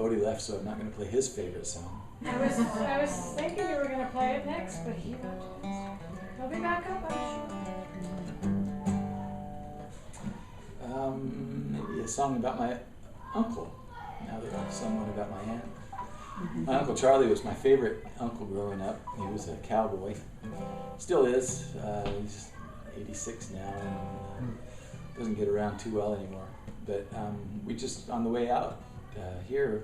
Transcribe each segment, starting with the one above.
Bodie left, so I'm not going to play his favorite song. I was thinking you were going to play it next, but he'll be back up, I'm sure. Maybe a song about my uncle, now that I've sung one about my aunt. My Uncle Charlie was my favorite uncle growing up. He was a cowboy. Still is. He's 86 now and doesn't get around too well anymore. But we just, on the way out here,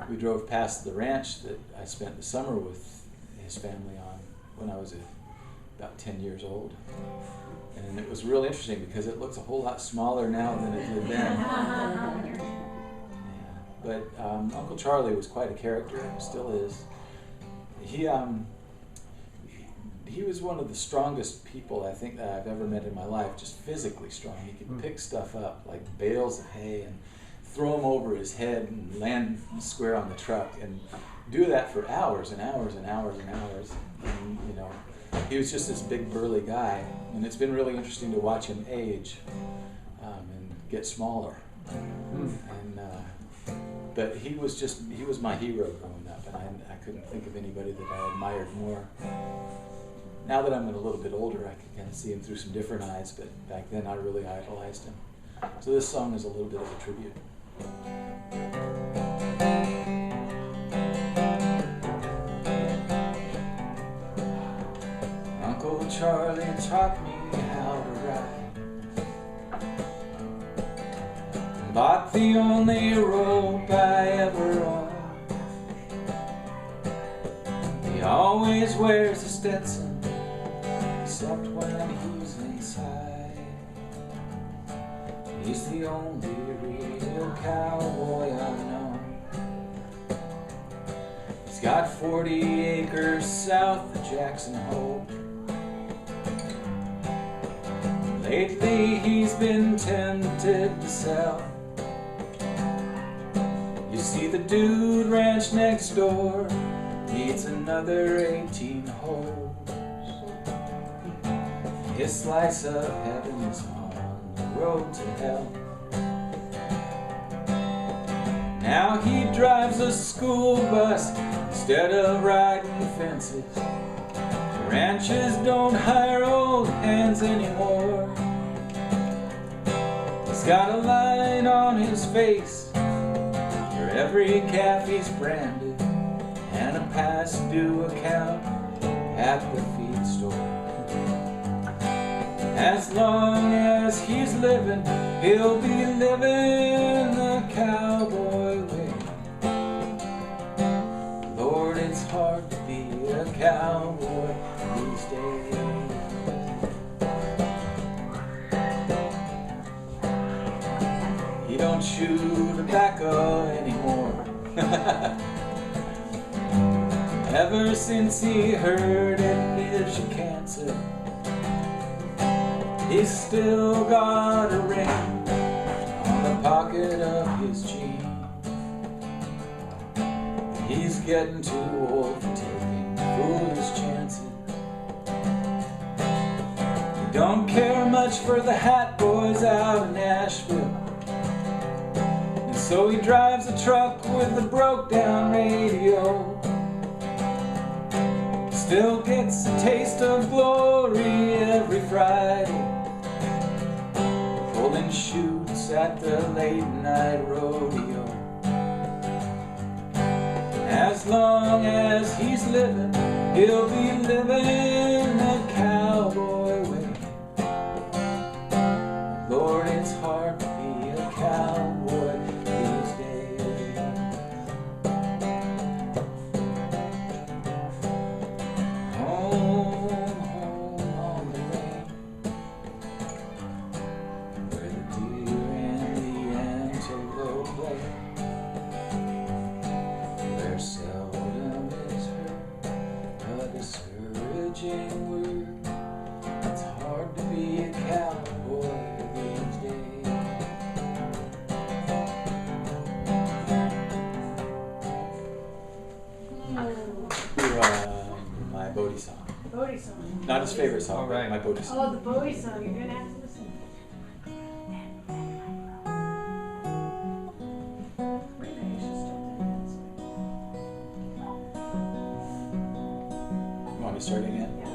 we drove past the ranch that I spent the summer with his family on when I was about 10 years old. And it was real interesting because it looks a whole lot smaller now than it did then. But Uncle Charlie was quite a character, still is. He was one of the strongest people I think that I've ever met in my life, just physically strong. He could pick stuff up like bales of hay and throw them over his head and land square on the truck and do that for hours and hours and hours and hours. And, you know, he was just this big burly guy, and it's been really interesting to watch him age and get smaller. But he was my hero growing up, and I couldn't think of anybody that I admired more. Now that I'm a little bit older, I can kind of see him through some different eyes, but back then I really idolized him. So this song is a little bit of a tribute. Uncle Charlie taught me how to ride. Bought the only rope I ever owned. He always wears a Stetson, except when he's inside. He's the only real cowboy I've known. He's got 40 acres south of Jackson Hole. Lately he's been tempted to sell. You see, the dude ranch next door needs another 18 holes. His slice of heaven is on the road to hell. Now he drives a school bus instead of riding fences. The ranches don't hire old hands anymore. He's got a line on his face for every calf he's branded, and a past due account at the feed store. As long as he's living, he'll be living the cowboy way. Lord, it's hard to be a cowboy these days. He don't chew tobacco anymore. Ever since he heard it gives you cancer, he's still got a ring on the pocket of his jeans. He's getting too old for taking foolish chances. He don't care much for the hat boys out in Nashville, and so he drives a truck with a broke down radio. Still gets a taste of glory every Friday, pulling shoots at the late night rodeo. As long as he's living, he'll be living the cowboy way. Lord, it's hard to be a cowboy these days. Home, home on the range, where the deer and the antelope play, where seldom is heard a discouraging word. It's hard to be a cowboy these days. My Bodie song. Bodie song. Not his favorite song, but my Bodie song. Oh, the Bodie song. You're going to have to listen. Maybe I should start that. me to start again? Yeah.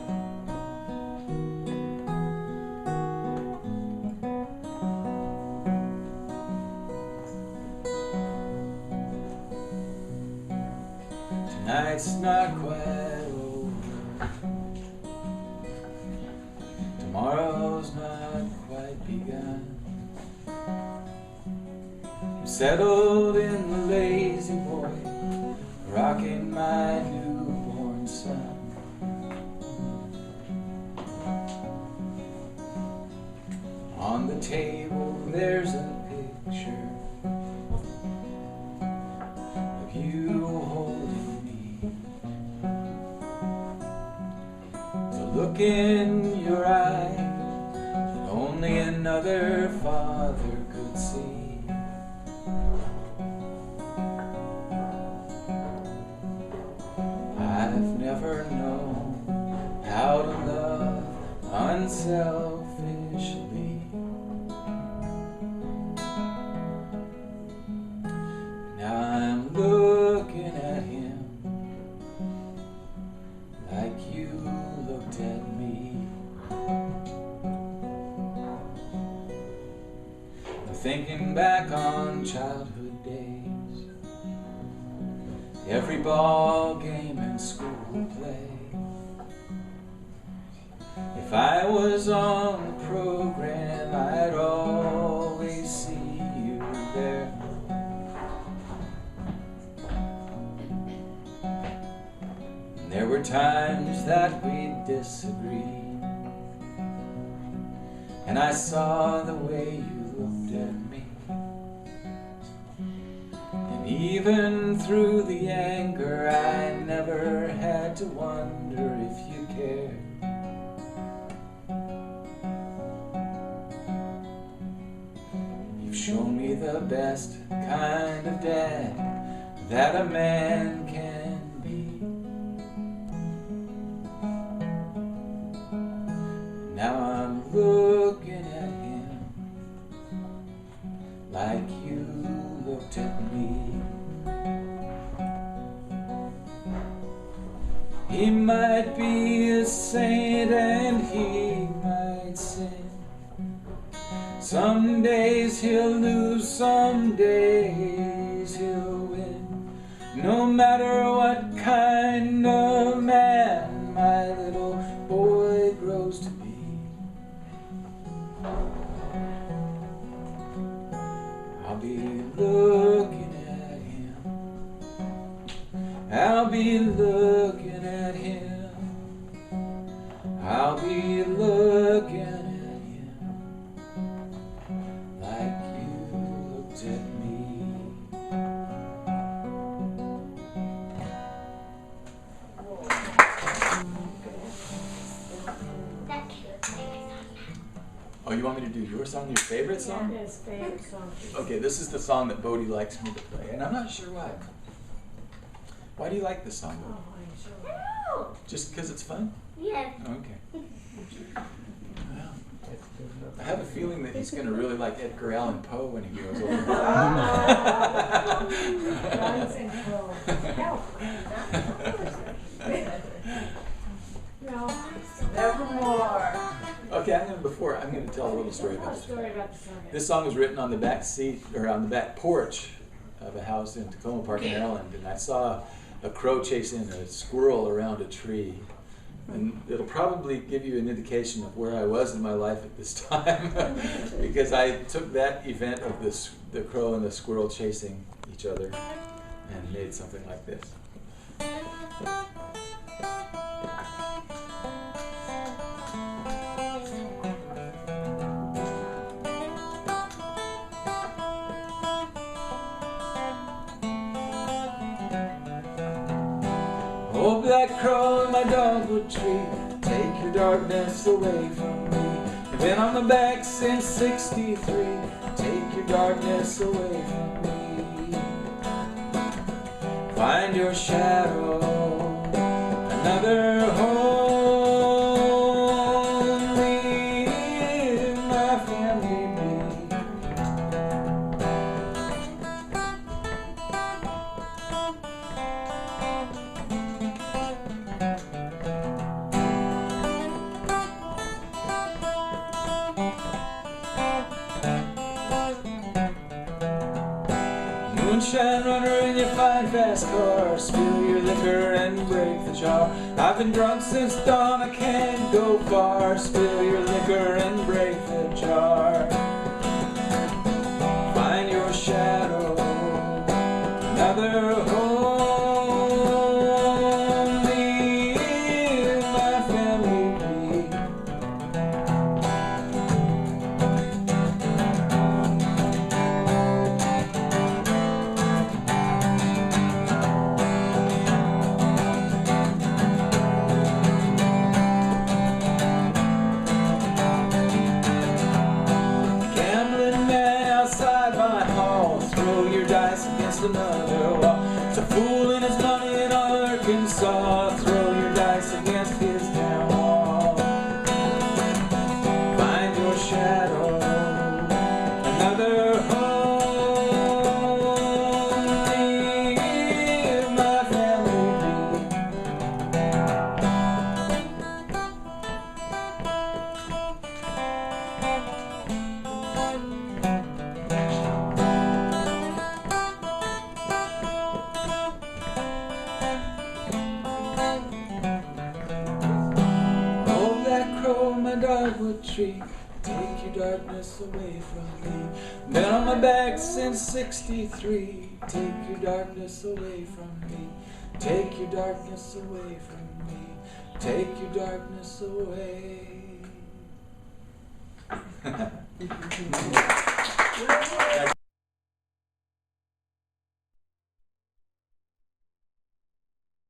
Tonight's not quite over. Tomorrow's not quite begun. I'm settled in the lazy boy, rocking my newborn son. On the table there's a picture of you holding me. The look in your eye that only another father could see. I've never known how to love unselfishly. Now I'm looking at him like you looked at me. I'm thinking back on childhood days, every ball game and school play. If I was on the program, I'd always see you there. And there were times that we disagreed, and I saw the way you looked at me. And even through the anger, I never had to wonder if you cared. You've shown me the best kind of dad that a man can be. Now I'm looking at him like you looked at me. He might be a saint and he might sin. Some days he'll lose, some days he'll win. No matter what kind of man my little boy grows to be, I'll be looking at him. I'll be looking at him. I'll be looking at him like you looked at me. Oh, you want me to do your song, your favorite song? Yeah, his favorite song. Okay, this is the song that Bodie likes me to play, and I'm not sure why. Why do you like this song, Bodie? Oh, I'm sure. Just because it's fun? Yeah. Okay. Well, I have a feeling that he's going to really like Edgar Allan Poe when he grows older. Guns and No, nevermore. Okay, I'm going to tell a little story about A this. story about the song. This song was written on the back seat, or on the back porch of a house in Tacoma Park, Maryland, and I saw a crow chasing a squirrel around a tree. And it'll probably give you an indication of where I was in my life at this time, because I took that event of the crow and the squirrel chasing each other and made something like this. Oh, black crow in my dogwood tree, take your darkness away from me. You've been on my back since '63, take your darkness away from me. Find your shadow, another home, leave my family be. Moonshine runner in your fine fast car, spill your liquor and break the jar. I've been drunk since dawn, I can't go far, spill your liquor and break the jar. Find your shadow, another home, leave my family be. Against another wall. It's a fool and his money in Arkansas. Throw your dice against his town wall. Find your shadow, another home, leave my family my dogwood tree, take your darkness away from me. Been on my back since '63. Take your darkness away from me. Take your darkness away from me. Take your darkness away.